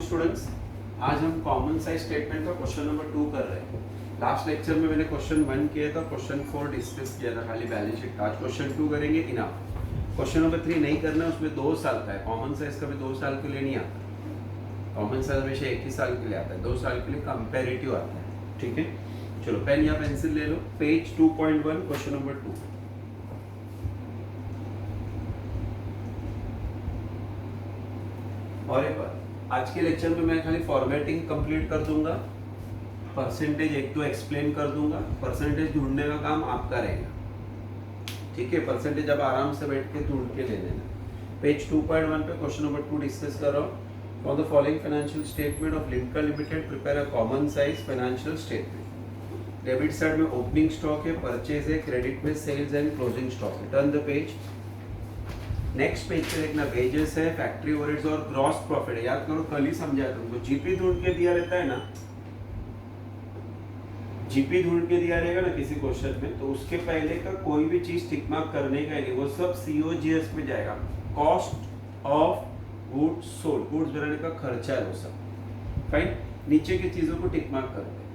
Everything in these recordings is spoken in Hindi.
स्टूडेंट्स, आज हम कॉमन साइज स्टेटमेंट का क्वेश्चन नंबर 2 कर रहे हैं। लास्ट लेक्चर में मैंने क्वेश्चन 1 किया था, क्वेश्चन 4 डिस्कस किया था खाली बैलेंस शीट का। आज क्वेश्चन 2 करेंगे। इनफ। क्वेश्चन नंबर 3 नहीं करना, उसमें 2 साल का है। कॉमन साइज का भी 2 साल के लिए नहीं आता। कॉमन साइज हमेशा 1 ही साल के लिए आता है, 2 साल के लिए कंपेरेटिव आता है। ठीक है, चलो पेन या पेंसिल ले लो। Page 2.1 question number 2। और एक बार आज के लेक्चर में मैं खाली फॉर्मेटिंग कंप्लीट कर दूंगा, परसेंटेज एक तो एक्सप्लेन कर दूंगा, परसेंटेज ढूंढने का काम आपका रहेगा। ठीक है, परसेंटेज अब आराम से बैठ के ढूंढ के ले लेना। पेज 2.1 पे क्वेश्चन नंबर 2 डिस्कस कर रहा हूँ। For the following financial statement of linker limited prepare a common size financial statement. Debit side में ओपनिंग स्टॉक है, परचेज है, क्रेडिट में सेल्स एंड क्लोजिंग स्टॉक है। Turn the page. Next page पे देखना, वेजेस है, फैक्ट्री ओवरहेड्स और ग्रॉस प्रॉफिट है। याद करो, कल ही समझाया तुमको। जीपी ढूंढ के दिया रहता है ना, जीपी ढूंढ के दिया रहेगा ना किसी क्वेश्चन में, तो उसके पहले का कोई भी चीज टिक मार्क करने का नहीं, वो सब सीओजीएस में जाएगा। Cost of goods sold, goods बनाने का खर्चा है वो सब। फाइन, नीचे की चीजों को टिक मार्क करते हैं।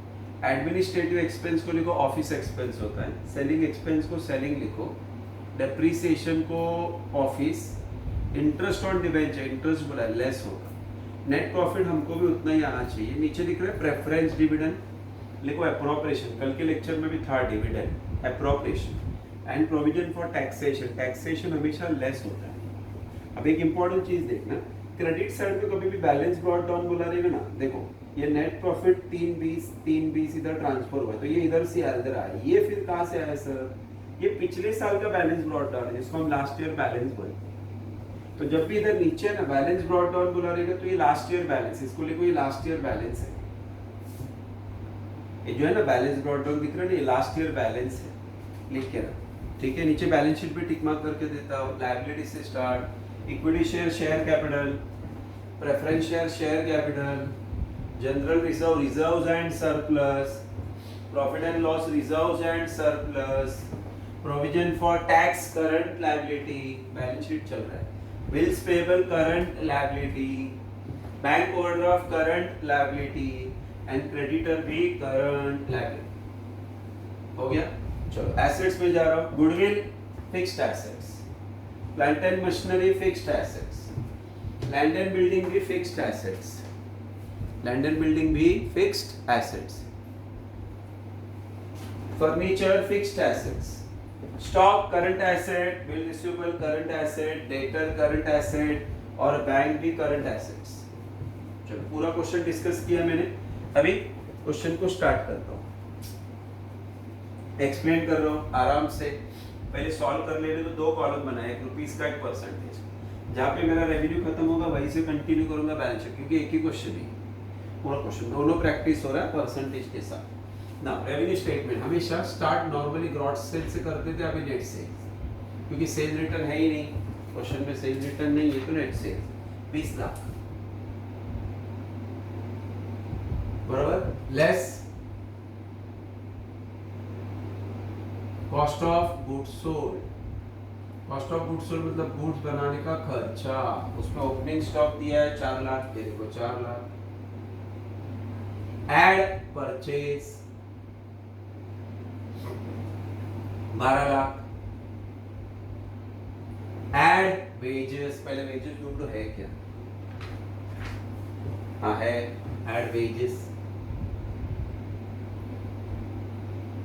एडमिनिस्ट्रेटिव एक्सपेंस को लिखो, ऑफिस एक्सपेंस होता है। सेलिंग एक्सपेंस को सेलिंग लिखो, डेप्रीसिएशन को office, interest on debenture, interest बोला है लेस होगा। नेट प्रॉफिट हमको भी उतना ही आना चाहिए। नीचे लिख रहे हैं प्रेफरेंस डिविडेंड, लिखो एप्रोप्रिएशन, कल के लेक्चर में भी था dividend, appropriation and provision for taxation. Taxation हमेशा लेस होता है। अब एक इंपॉर्टेंट चीज देखना, क्रेडिट साइड पे कभी भी बैलेंस ब्रॉट डाउन बोला रहेगा ना, देखो ये नेट प्रॉफिट 320 इधर ट्रांसफर हुआ, तो ये इधर से इधर आया, ये फिर कहां से आया सर? ये पिछले साल का बैलेंस ब्रॉट डाउन है, जिसको हम लास्ट ईयर बैलेंस बोलते हैं। तो जब भी इधर नीचे ना बैलेंस ब्रॉट डाउन बोला रहेगा, तो ये लास्ट ईयर बैलेंस, इसको लिखो ये लास्ट ईयर बैलेंस है। ये जो है ना बैलेंस ब्रॉट डाउन दिख रहा है, ये लास्ट ईयर बैलेंस है, लिख के रखो। ठीक है, नीचे बैलेंस शीट पे टिक मार्क करके देता हूं। लायबिलिटी से start, equity share, share capital, preference share, share capital, general reserve, reserves and surplus, profit and loss, reserves and surplus, provision for tax, current liability, balance sheet चल रहा है। Bills payable, current liability, bank overdraft, current liability and creditor भी करंट लायबिलिटी। हो गया, चलो एसेट्स में जा रहा हूं। Goodwill fixed assets, plant and machinery fixed assets, land and building भी fixed assets, land and building भी fixed assets, furniture fixed assets, stock current asset, bill receivable current asset, debtor current asset और बैंक भी करंट एसेट्स। चलो पूरा क्वेश्चन डिस्कस किया मैंने, अभी क्वेश्चन को स्टार्ट करता हूँ, एक्सप्लेन कर रहा हूँ आराम से। पहले सॉल्व कर लेने तो 2 कॉलम बनाए, एक रुपीस का, एक परसेंटेज। जहाँ पे मेरा रेवेन्यू खत्म होगा वहीं से कंटिन्यू करूंगा बैलेंस शीट, क्योंकि एक ही क्वेश्चन है, पूरा क्वेश्चन दोनों प्रैक्टिस हो रहा है परसेंटेज के साथ ना। रेवेन्यू स्टेटमेंट हमेशा स्टार्ट नॉर्मली ग्रॉस सेल से करते थे, अभी नेट सेल, क्योंकि सेल रिटर्न है ही नहीं, क्वेश्चन में सेल रिटर्न नहीं है, तो नेट सेल 20 लाख बराबर, less cost of goods sold. Cost of goods sold मतलब गुड्स बनाने का खर्चा, उसमें ओपनिंग स्टॉक दिया है 4 लाख, देखो 4 lakh. Add purchase 12 lakh. Add wages, पहले वेजेस ढूंढो है क्या? हाँ है, एड वेजेस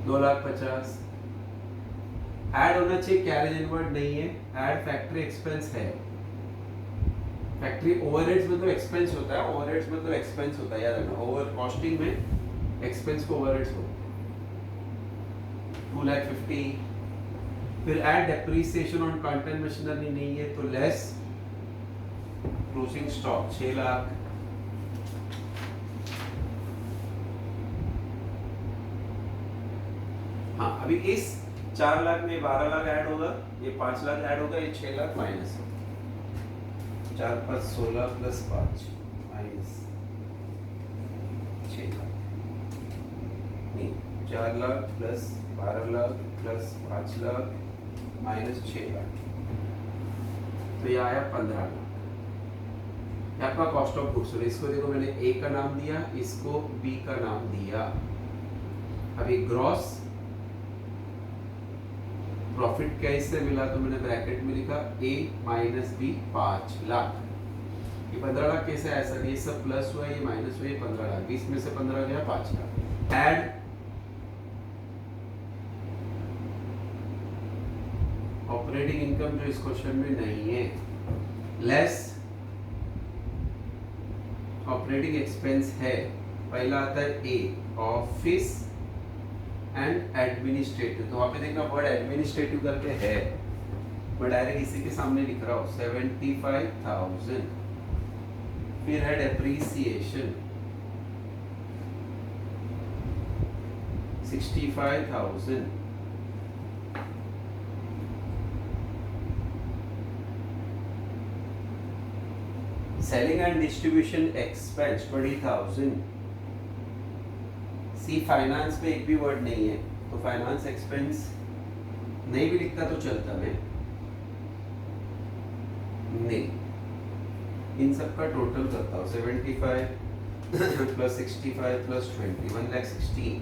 2,50,000। ऐड होना चाहिए, कैरेज इनवर्ड नहीं है। ऐड फैक्ट्री एक्सपेंस है, फैक्ट्री ओवरहेड्स में तो एक्सपेंस होता है, ओवरहेड्स में तो एक्सपेंस होता है, याद रखना। ओवर कॉस्टिंग में एक्सपेंस को ओवरहेड्स होता है। 2,50,000। फिर add depreciation on plant and machinery नहीं है, तो लेस क्लोजिंग स्टॉक 6 लाख। हाँ, अभी इस 4 लाख में 12 लाख ऐड होगा, ये 5 लाख ऐड होगा, ये 6 लाख माइनस होगा। 4 5 16 प्लस 5 माइनस 6 लाख, नहीं 4 lakh plus 12 lakh plus 5 lakh minus 6 lakh, तो ये आया 15 लाख। ये आपका कॉस्ट ऑफ गुड्स। इसको देखो मैंने ए का नाम दिया, इसको बी का नाम दिया। अभी ग्रॉस प्रॉफिट कैसे मिला, तो मैंने ब्रैकेट में लिखा ए माइनस बी 5 लाख। ये 15 लाख कैसे आया सर, ये सब प्लस हुआ, ये माइनस हुआ, ये 15 लाख, 20 में से 15 गया 5 लाख। ऐड ऑपरेटिंग इनकम जो इस क्वेश्चन में नहीं है, लेस ऑपरेटिंग एक्सपेंस है। पहला आता है ए ऑफिस एंड एडमिनिस्ट्रेटिव, तो वहां पे देखना वर्ड एडमिनिस्ट्रेटिव करके है, मैं डायरेक्ट इसी के सामने लिख रहा हूँ 75,000। फिर है depreciation 65,000। Selling and distribution expense 20,000। See finance में एक भी वर्ड नहीं है, तो फाइनेंस एक्सपेंस नहीं भी लिखता तो चलता, मैं नहीं, इन सब का टोटल करता हूँ 75 प्लस 65 प्लस 20 1,16,000।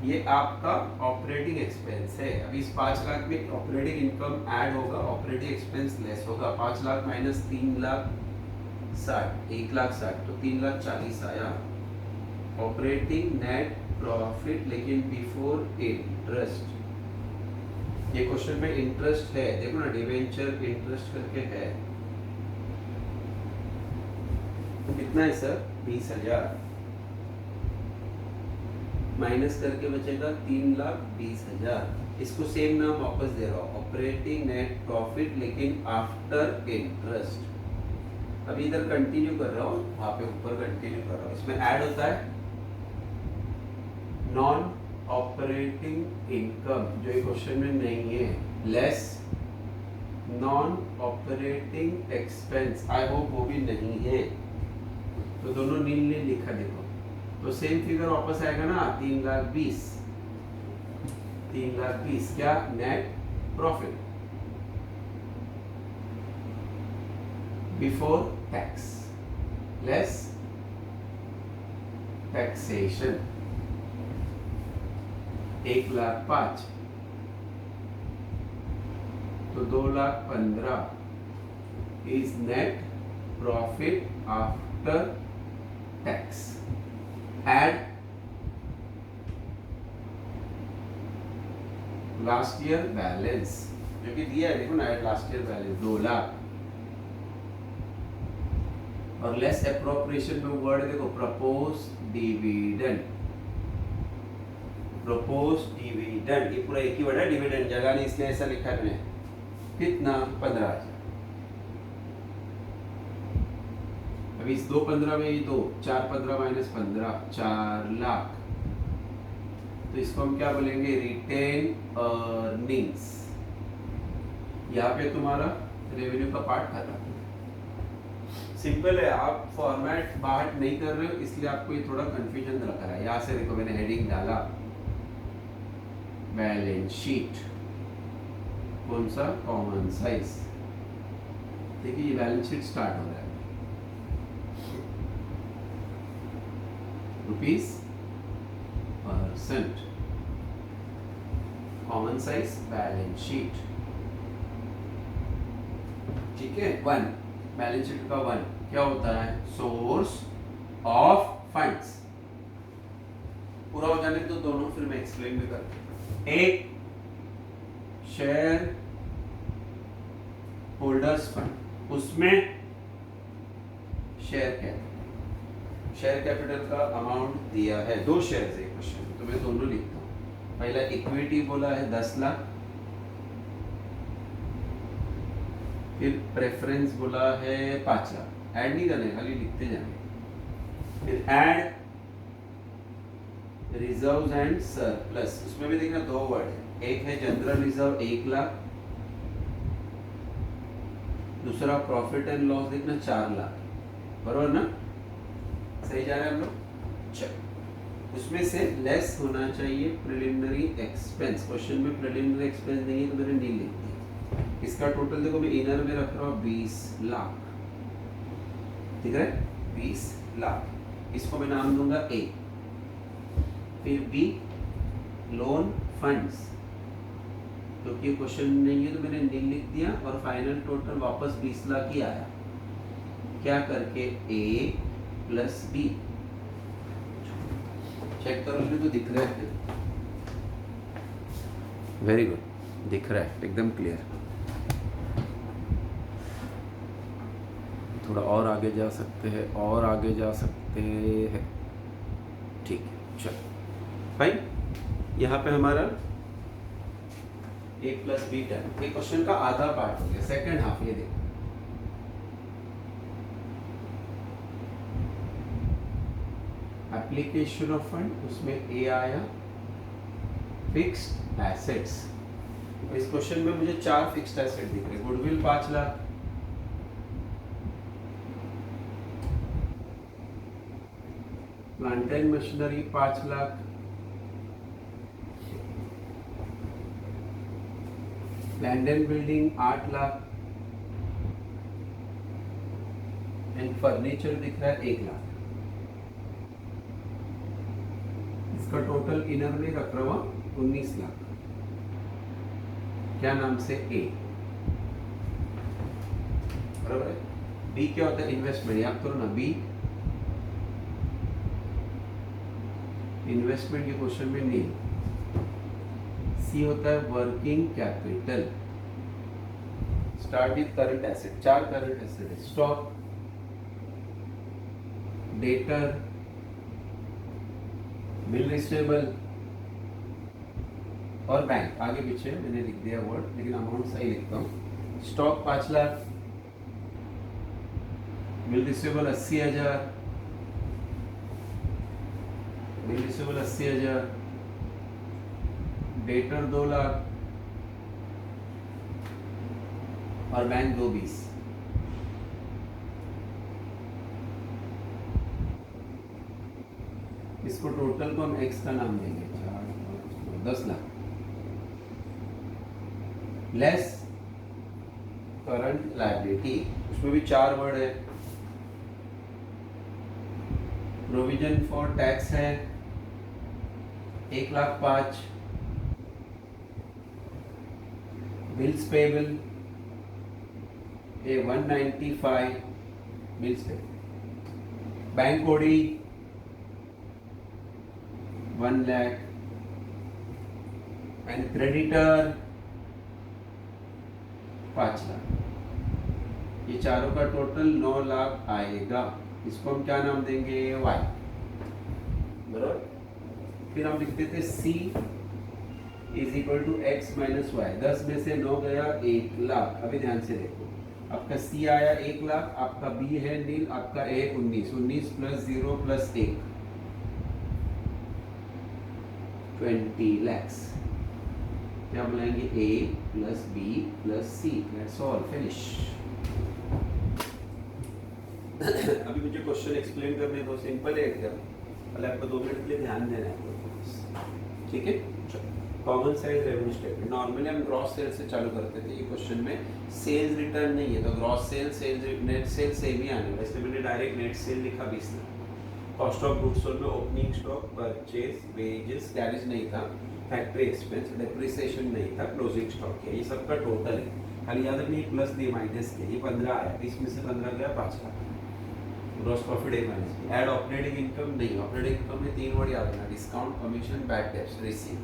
ये आपका ऑपरेटिंग एक्सपेंस है। अभी इस 5 लाख में ऑपरेटिंग इनकम ऐड होगा, ऑपरेटिंग एक्सपेंस लेस होगा। 5 लाख माइनस 3,60,000 1,60,000, तो 3,40,000 आया ऑपरेटिंग नेट प्रॉफिट, लेकिन बिफोर इंटरेस्ट। ये क्वेश्चन में इंटरेस्ट है, देखो ना, डिवेंचर इंटरेस्ट करके है। कितना है सर, 20,000 माइनस करके बचेगा 3,20,000। इसको सेम नाम वापस दे रहा हूँ, ऑपरेटिंग नेट प्रॉफिट लेकिन आफ्टर इंटरेस्ट। अभी इधर कंटिन्यू कर रहा हूँ, वहां पे ऊपर कंटिन्यू कर रहा हूँ। इसमें ऐड होता है नॉन ऑपरेटिंग इनकम, जो ये क्वेश्चन में नहीं है, less non operating expense, I hope वो भी नहीं है, तो दोनों नील ने लिखा। देखो तो सेम फिगर वापस आएगा ना, 3,20,000 3,20,000 क्या net profit before tax less taxation 1,05,000, तो 2,15,000 is net profit after tax. Add last year balance जो कि दिया है, देखो ना, add last year balance 2 lakh. और लेस एप्रोप्रिएशन में वर्ड देखो, प्रपोज डिविडेंड, प्रपोज डिविडेंड, ये पूरा एक ही वर्ड है, डिविडेंड जगह नहीं इसलिए ऐसा लिखा है। कितना, 15,000। अभी इस 2,15 में ये 2 4,15 माइनस 15 4 लाख, तो इसको हम क्या बोलेंगे, रिटेन अर्निंग्स। यहाँ पे तुम्हारा रेवेन्यू का पार्ट खत्म। सिंपल है, आप फॉर्मेट बाहर नहीं कर रहे हो इसलिए आपको ये थोड़ा कंफ्यूजन लग रहा है। यहाँ से देखो मैंने हेडिंग डाला बैलेंस शीट, कौन सा, कॉमन साइज। देखिए ये बैलेंस शीट स्टार्ट हो रहा है, rupees percent, common size balance sheet, ठीक है। 1 बैलेंस शीट का 1 क्या होता है, सोर्स ऑफ फंड्स। पूरा हो जाने तो दोनों फिर मैं एक्सप्लेन भी करता हूं। एक शेयर होल्डर्स फंड, उसमें शेयर कैपिटल, शेयर कैपिटल का अमाउंट दिया है, 2 शेयर्स है क्वेश्चन में, तो मैं दोनों लिखता हूं। पहला इक्विटी बोला है 10 लाख, फिर प्रेफरेंस बोला है 5 लाख। ऐड नहीं करने, खाली लिखते जाने। फिर ऐड रिजर्व्स एंड सरप्लस, उसमें भी देखना 2 वर्ड है, एक है जनरल रिजर्व 1 लाख, दूसरा प्रॉफिट एंड लॉस देखना 4 लाख, बरोबर ना, सही जा रहे हैं हम लोग। चलो उसमें से लेस होना चाहिए प्रिलिमिनरी एक्सपेंस। क्वेश्चन में प्रिलिमिनरी एक्सपेंस नहीं है तो मैंने नहीं लिख दिया। इसका टोटल देखो मैं इनर में रख रहा हूँ 20 लाख, ठीक है 20 लाख, इसको मैं नाम दूंगा ए। फिर बी लोन फंड्स, क्योंकि तो क्वेश्चन नहीं है तो मैंने नील लिख दिया और फाइनल टोटल वापस 20 लाख ही आया, क्या करके ए प्लस बी। चेक करो तो दिख रहा है, वेरी गुड, दिख रहा है एकदम क्लियर। थोड़ा और आगे जा सकते हैं, और आगे जा सकते हैं, ठीक है चलो फाइन। यहाँ पे हमारा ए प्लस बी टर्म, ये क्वेश्चन का आधा पार्ट हो गया, सेकंड हाफ ये देखो। एप्लीकेशन ऑफ फंड, उसमें ए आया, फिक्स्ड एसेट्स। इस क्वेश्चन में मुझे 4 फिक्स्ड एसेट दिख रहे, goodwill 5 lakh, plant and machinery 5 lakh, land and building 8 lakh, and furniture दिख रहा है 1 लाख। इसका टोटल इनर में रख रहा हूं 19 लाख, क्या नाम से ए, बराबर है। बी क्या होता है इन्वेस्टमेंट, याद करो ना, बी इन्वेस्टमेंट के क्वेश्चन में नहीं। सी होता है working capital, start with current asset, 4 current asset है, स्टॉक, डेटर, बिल रिसीवेबल और बैंक। आगे पीछे मैंने लिख दिया वर्ड, लेकिन अमाउंट सही लिखता हूँ। Stock 5 lakh, bill receivable 80,000, bill receivable 80,000, debtor 2 lakh और बैंक 220। इसको टोटल को हम एक्स का नाम देंगे, 4 5 10 लाख, लेस करंट लायबिलिटी, उसमें भी 4 वर्ड है। प्रोविजन फॉर टैक्स है 1,05,000, bills payable 195 bills payable, bank OD 1 lakh, and creditor 5 lakh. ये चारों का टोटल 9 लाख आएगा, इसको हम क्या नाम देंगे, वाई, बराबर। फिर हम लिख देते C is equal to X minus Y, 10 में से 9 गया 1 लाख। अभी ध्यान से देखो, आपका सी आया 1 लाख, आपका बी है नील, आपका ए 19, 19 प्लस 0 प्लस 1 20 lakhs। क्या बोलेंगे, A plus B plus C, that's all, finish. अभी मुझे क्वेश्चन एक्सप्लेन करने दो, सिंपल है एकदम, पहले आपको 2 मिनट के लिए ध्यान देना है, ठीक है। Common size revenue statement, normally हम ग्रॉस सेल से चालू करते थे, ये क्वेश्चन में सेल्स रिटर्न नहीं है तो gross sale, sales net sale same ही आने वाला, इसलिए मैंने डायरेक्ट नेट सेल लिखा 20 lakh. Cost of goods sold में opening stock, purchase, wages, carriage नहीं था, फैक्ट्री एक्सपेंस, डेप्रिसिएशन नहीं था, क्लोजिंग स्टॉक किया, ये सबका टोटल है। खाली याद रखिए प्लस दिए माइनस के, ये 15 आया, 20 में से 15 गया 5 lakh, gross profit A minus B. Add operating income नहीं, ऑपरेटिंग इनकम में 3 वर्ड याद रखना, discount, commission, bad debts, receive.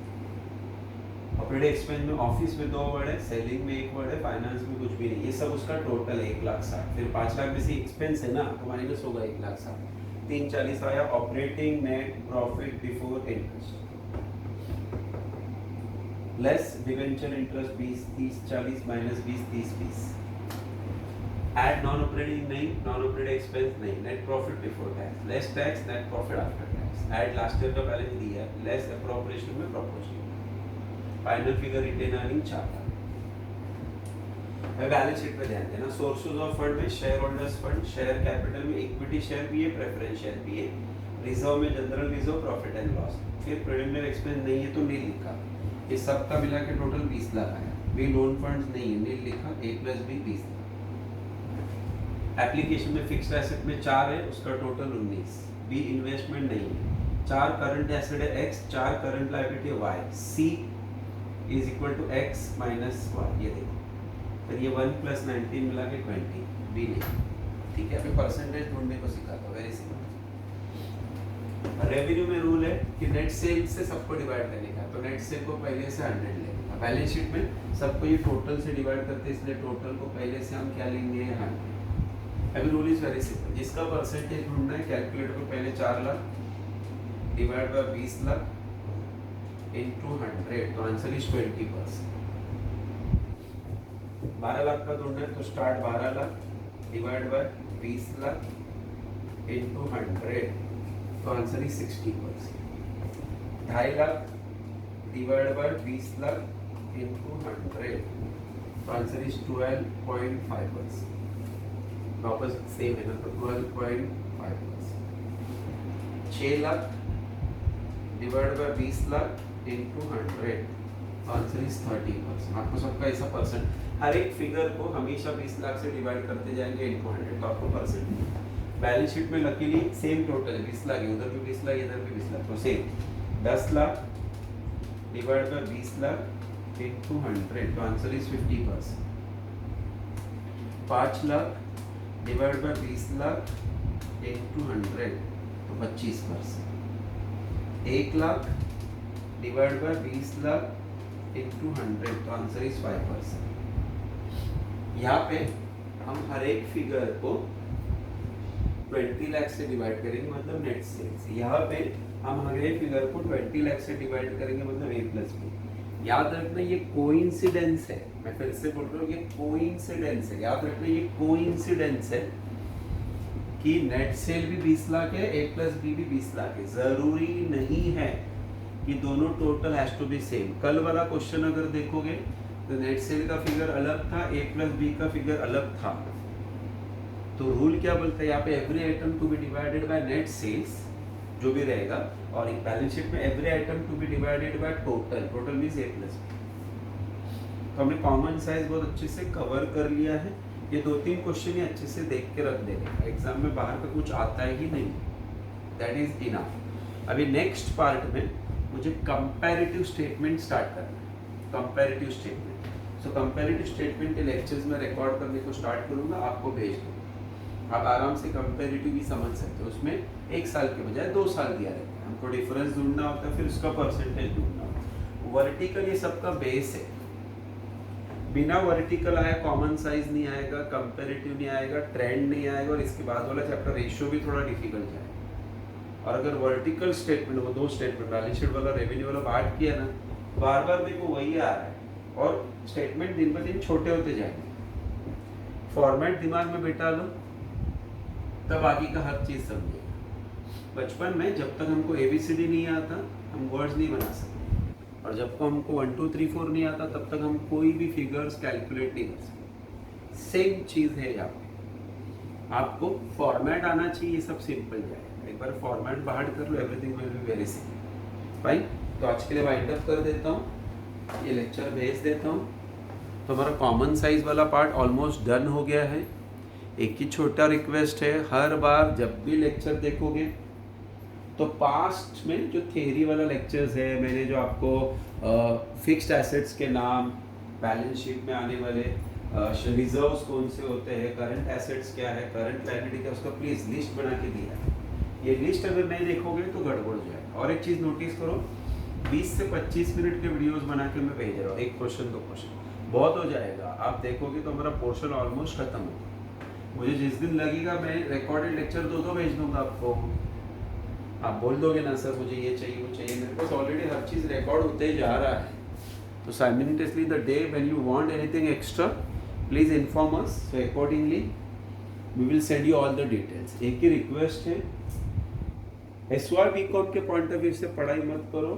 Operating expense में ऑफिस में 2 वर्ड है, सेलिंग में 1 वर्ड है, फाइनेंस में कुछ भी नहीं, ये सब उसका टोटल 1,60,000। फिर 5 लाख में से एक्सपेंस है ना तो माइनस होगा 1,60,000, 340 आया operating net profit before interest, less debenture interest 20 30 40 minus 20 30 20। Add non operating नहीं, नॉन ऑपरेटिंग एक्सपेंस नहीं, net profit before tax, less tax, net profit after tax. Add last year का बैलेंस दिया है, लेस अप्रोप्रिएशन में proportional, final figure retain earning 4 lakh. Balance sheet पे ध्यान देना, सोर्सेज ऑफ फंड में shareholders fund, share capital में इक्विटी शेयर भी है, प्रेफरेंस शेयर भी है, रिजर्व में general reserve, profit and loss. फिर प्रिलिमिनरी एक्सपेंस नहीं है तो नहीं लिखा, ये सब का मिला के टोटल 20 लाख आया। बी लोन फंड्स नहीं है, नहीं लिखा, ए प्लस बी 20 लाख। एप्लीकेशन में फिक्स्ड एसेट में 4 है, उसका टोटल 19, बी इन्वेस्टमेंट नहीं है, 4 करंट एसेट है x, 4 करंट लायबिलिटी है y, c is equal to x minus y, ये देखो फिर ये 1 प्लस 19 मिला के 20, बी नहीं, ठीक है। अभी परसेंटेज ढूंढने को सिखाता हूँ, वेरी सिंपल। रेवेन्यू में रूल है कि नेट सेल से सबको डिवाइड करने का, तो नेट सेल को पहले से 100 लेंगे, बैलेंस शीट में सबको ये टोटल से डिवाइड करते हैं, इसलिए टोटल को पहले से हम क्या लेंगे 100। अभी रूल इज वेरी सिंपल, जिसका परसेंटेज ढूंढना है कैलकुलेटर को पहले 4 lakh divide by 20 lakh into 100, तो आंसर इज 20%। 12 लाख का ढूंढना है तो start 12 lakh divide by 20 lakh into 100, तो answer is 60%। 2.5 lakh divide by 20 lakh into 100, तो आंसर इज 12.5%। ऑपोजिट सेम है ना, तो 12.5%। 6 lakh divide by 20 lakh into 100, तो आंसर इज 30%। आपको सबका ऐसा परसेंट, हर एक फिगर को हमेशा 20 लाख से डिवाइड करते जाएंगे into 100, तो आपको परसेंट। बैलेंस शीट में लकीली सेम टोटल है, 20 लाख है, उधर भी 20 लाख, इधर भी 20 लाख, तो same 10 lakh divide by 20 lakh into 100, तो answer is 50%। 5 lakh divide by 20 lakh into 100, तो 25%। 1 lakh divide by 20 lakh into 100, तो आंसर इज 5%। यहाँ पे हम हर एक फिगर को 20 लाख से डिवाइड करेंगे, मतलब नेट सेल्स। यहाँ पे हम हर एक फिगर को 20 लाख से डिवाइड करेंगे, मतलब A प्लस बी। याद रखना ये कोइंसिडेंस है, मैं फिर से बोल रहा हूँ ये कोइंसिडेंस है, याद रखना ये कोइंसिडेंस है कि नेट सेल भी 20 लाख है, A प्लस बी भी 20 लाख है। जरूरी नहीं है कि दोनों total has to be same. कल वाला क्वेश्चन अगर देखोगे तो नेट सेल का फिगर अलग था, A प्लस बी का फिगर अलग था, तो रूल क्या बोलता है यहाँ पे, every item to be divided by net sales जो भी रहेगा, और एक बैलेंस शीट में every item to be divided by total, total means A plus B. तो हमने कॉमन साइज बहुत अच्छे से कवर कर लिया है। ये 2-3 क्वेश्चन ही अच्छे से देख के रख देने, एग्जाम में बाहर का कुछ आता ही नहीं, दैट इज इनफ। अभी नेक्स्ट पार्ट में मुझे कंपैरेटिव स्टेटमेंट स्टार्ट करना है, कंपैरेटिव स्टेटमेंट। सो कंपैरेटिव स्टेटमेंट के लेक्चर्स में रिकॉर्ड करने को स्टार्ट करूँगा, आपको भेज दूँगा, आप आराम से कंपैरेटिव भी समझ सकते हो। उसमें 1 साल के बजाय 2 साल दिया रहता है, हमको डिफरेंस ढूंढना होता है, फिर उसका परसेंटेज ढूंढना होता है। वर्टिकल ये सबका बेस है, बिना वर्टिकल आया कॉमन साइज नहीं आएगा, कंपैरेटिव नहीं आएगा, ट्रेंड नहीं आएगा, और इसके बाद वाला चैप्टर रेशियो भी थोड़ा डिफिकल्ट जाएगा। और अगर वर्टिकल स्टेटमेंट, वो 2 स्टेटमेंट बैलेंस शीट वाला रेवेन्यू वाला बात किया ना, बार बार देखो वही आ रहा है, और स्टेटमेंट दिन ब दिन छोटे होते जाएंगे। फॉर्मेट दिमाग में बिठा लो, तब बाकी का हर चीज समझिए। बचपन में जब तक हमको ABCD नहीं आता, हम वर्ड्स नहीं बना सकते, और जब तक हमको 1 2 3 4 नहीं आता, तब तक हम कोई भी फिगर्स कैलकुलेट नहीं कर सकते। सेम चीज है यहाँ पे, आपको फॉर्मेट आना चाहिए, ये सब सिंपल जाएगा। एक बार फॉर्मेट बाहर कर लो, everything will be very simple. Fine, तो आज के लिए वाइंड अप कर देता हूँ, ये लेक्चर भेज देता हूँ। तो हमारा कॉमन साइज वाला पार्ट ऑलमोस्ट डन हो गया है। एक ही छोटा रिक्वेस्ट है, हर बार जब भी लेक्चर देखोगे तो पास्ट में जो थ्योरी वाला लेक्चर्स है, मैंने जो आपको फिक्स्ड एसेट्स के नाम, बैलेंस शीट में आने वाले रिजर्व्स कौन से होते हैं, करंट एसेट्स क्या है, करंट लायबिलिटी क्या है, उसका प्लीज़ लिस्ट बना के दिया है। ये लिस्ट अगर नहीं देखोगे तो गड़बड़ हो जाएगा। और एक चीज़ नोटिस करो, 20 से 25 मिनट के वीडियोस बना के मैं भेज रहा हूँ, 1 क्वेश्चन 2 क्वेश्चन बहुत हो जाएगा। आप देखोगे तो हमारा पोर्शन ऑलमोस्ट खत्म होगा। मुझे जिस दिन लगेगा मैं रिकॉर्डेड लेक्चर 2 भेज दूंगा आपको, आप बोल दोगे ना सर मुझे ये चाहिए वो चाहिए, मेरे पास ऑलरेडी हर चीज़ रिकॉर्ड होते जा रहा है। तो simultaneously the day when you want anything extra, please inform us, so accordingly we will send you all the details. एक ही रिक्वेस्ट है, SR BCom के पॉइंट ऑफ व्यू से पढ़ाई मत करो,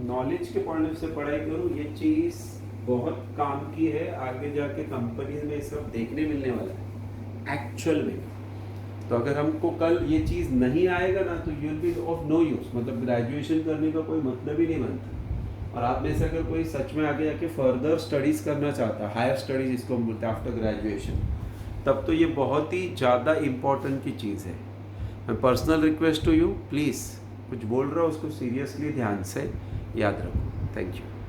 नॉलेज के पॉइंट ऑफ व्यू से पढ़ाई करो। ये चीज़ बहुत काम की है, आगे जाके कंपनीज में सब देखने मिलने वाला है एक्चुअल में। तो अगर हमको कल ये चीज़ नहीं आएगा ना, तो you will be of no use, मतलब ग्रेजुएशन करने का कोई मतलब ही नहीं बनता। और आप में से अगर कोई सच में आगे जाके फर्दर स्टडीज़ करना चाहता है, हायर स्टडीज़ इसको हम बोलते हैं आफ्टर ग्रेजुएशन, तब तो ये बहुत ही ज़्यादा इम्पोर्टेंट की चीज़ है। मैं personal request to you, please कुछ बोल रहा हूँ उसको सीरियसली ध्यान से याद रखो। Thank you.